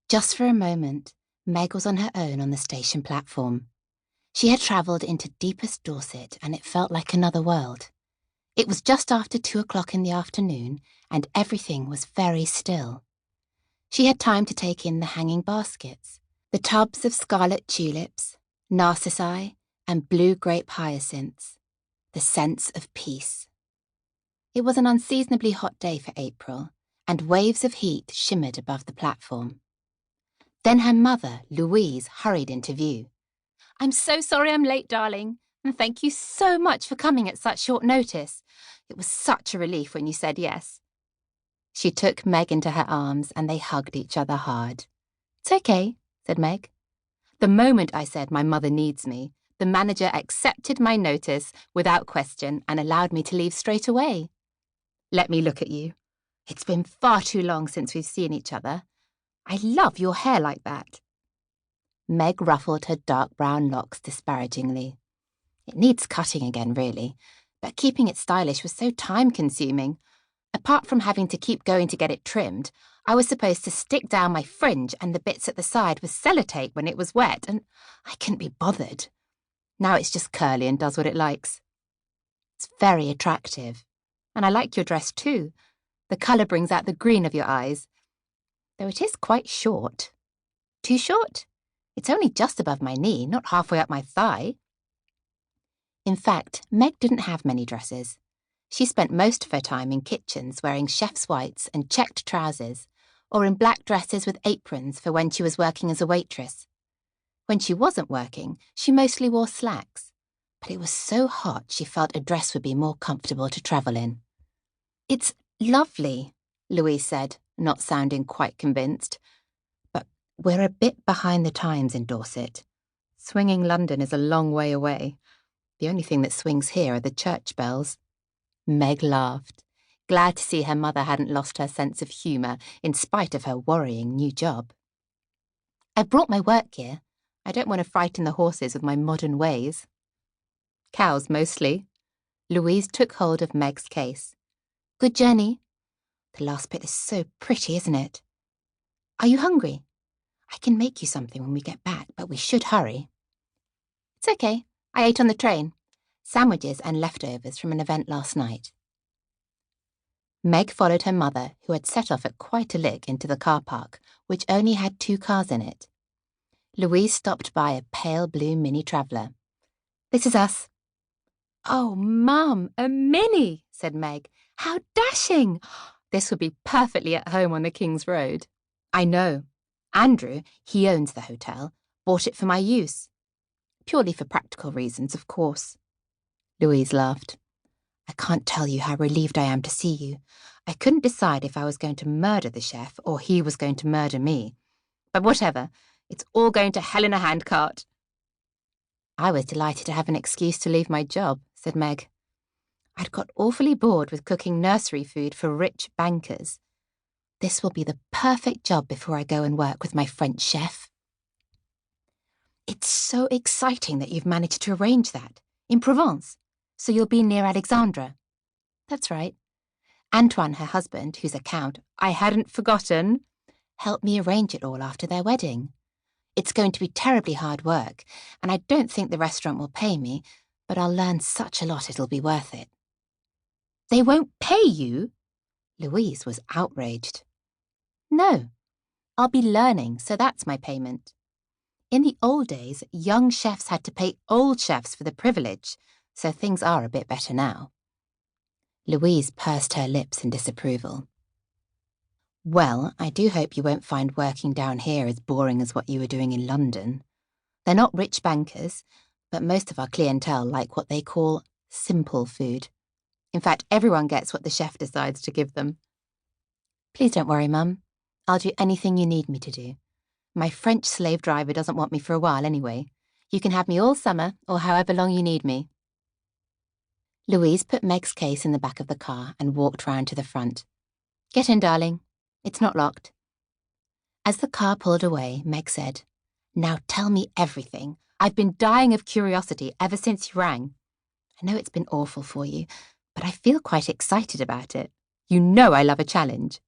Just for a moment, Meg was on her own on the station platform. She had travelled into deepest Dorset and it felt like another world. It was just after 2 o'clock in the afternoon and everything was very still. She had time to take in the hanging baskets, the tubs of scarlet tulips, narcissi, and blue grape hyacinths, the sense of peace. It was an unseasonably hot day for April, and waves of heat shimmered above the platform. Then her mother, Louise, hurried into view. "I'm so sorry I'm late, darling, and thank you so much for coming at such short notice. It was such a relief when you said yes." She took Meg into her arms and they hugged each other hard. "It's okay," said Meg. "The moment I said my mother needs me, the manager accepted my notice without question and allowed me to leave straight away. Let me look at you. It's been far too long since we've seen each other. I love your hair like that." Meg ruffled her dark brown locks disparagingly. It needs cutting again, really, but keeping it stylish was so time-consuming. Apart from having to keep going to get it trimmed, I was supposed to stick down my fringe and the bits at the side with sellotape when it was wet, and I couldn't be bothered. Now it's just curly and does what it likes. It's very attractive. And I like your dress too. The colour brings out the green of your eyes. Though it is quite short. Too short? It's only just above my knee, not halfway up my thigh. In fact, Meg didn't have many dresses. She spent most of her time in kitchens wearing chef's whites and checked trousers, or in black dresses with aprons for when she was working as a waitress. When she wasn't working, she mostly wore slacks, but it was so hot she felt a dress would be more comfortable to travel in. "It's lovely," Louise said, not sounding quite convinced. "But we're a bit behind the times in Dorset. Swinging London is a long way away. The only thing that swings here are the church bells." Meg laughed, glad to see her mother hadn't lost her sense of humour in spite of her worrying new job. "I've brought my work gear. I don't want to frighten the horses with my modern ways." "Cows, mostly." Louise took hold of Meg's case. "Good journey." "The last bit is so pretty, isn't it?" "Are you hungry? I can make you something when we get back, but we should hurry." "It's okay. I ate on the train. Sandwiches and leftovers from an event last night." Meg followed her mother, who had set off at quite a lick, into the car park, which only had 2 cars in it. Louise stopped by a pale blue Mini Traveller. "This is us." "Oh, Mum, a Mini," said Meg. "How dashing! This would be perfectly at home on the King's Road." "I know. Andrew, he owns the hotel, bought it for my use. Purely for practical reasons, of course." Louise laughed. "I can't tell you how relieved I am to see you. I couldn't decide if I was going to murder the chef or he was going to murder me. But whatever, it's all going to hell in a handcart." "I was delighted to have an excuse to leave my job," said Meg. "I'd got awfully bored with cooking nursery food for rich bankers. This will be the perfect job before I go and work with my French chef." "It's so exciting that you've managed to arrange that. In Provence. So you'll be near Alexandra." "That's right. Antoine, her husband, whose account I hadn't forgotten, helped me arrange it all after their wedding. It's going to be terribly hard work, and I don't think the restaurant will pay me, but I'll learn such a lot it'll be worth it." "They won't pay you?" Louise was outraged. "No. I'll be learning, so that's my payment. In the old days, young chefs had to pay old chefs for the privilege, so things are a bit better now." Louise pursed her lips in disapproval. "Well, I do hope you won't find working down here as boring as what you were doing in London. They're not rich bankers, but most of our clientele like what they call simple food. In fact, everyone gets what the chef decides to give them." "Please don't worry, Mum. I'll do anything you need me to do. My French slave driver doesn't want me for a while anyway. You can have me all summer or however long you need me." Louise put Meg's case in the back of the car and walked round to the front. "Get in, darling. It's not locked." As the car pulled away, Meg said, "Now tell me everything. I've been dying of curiosity ever since you rang. I know it's been awful for you, but I feel quite excited about it. You know I love a challenge."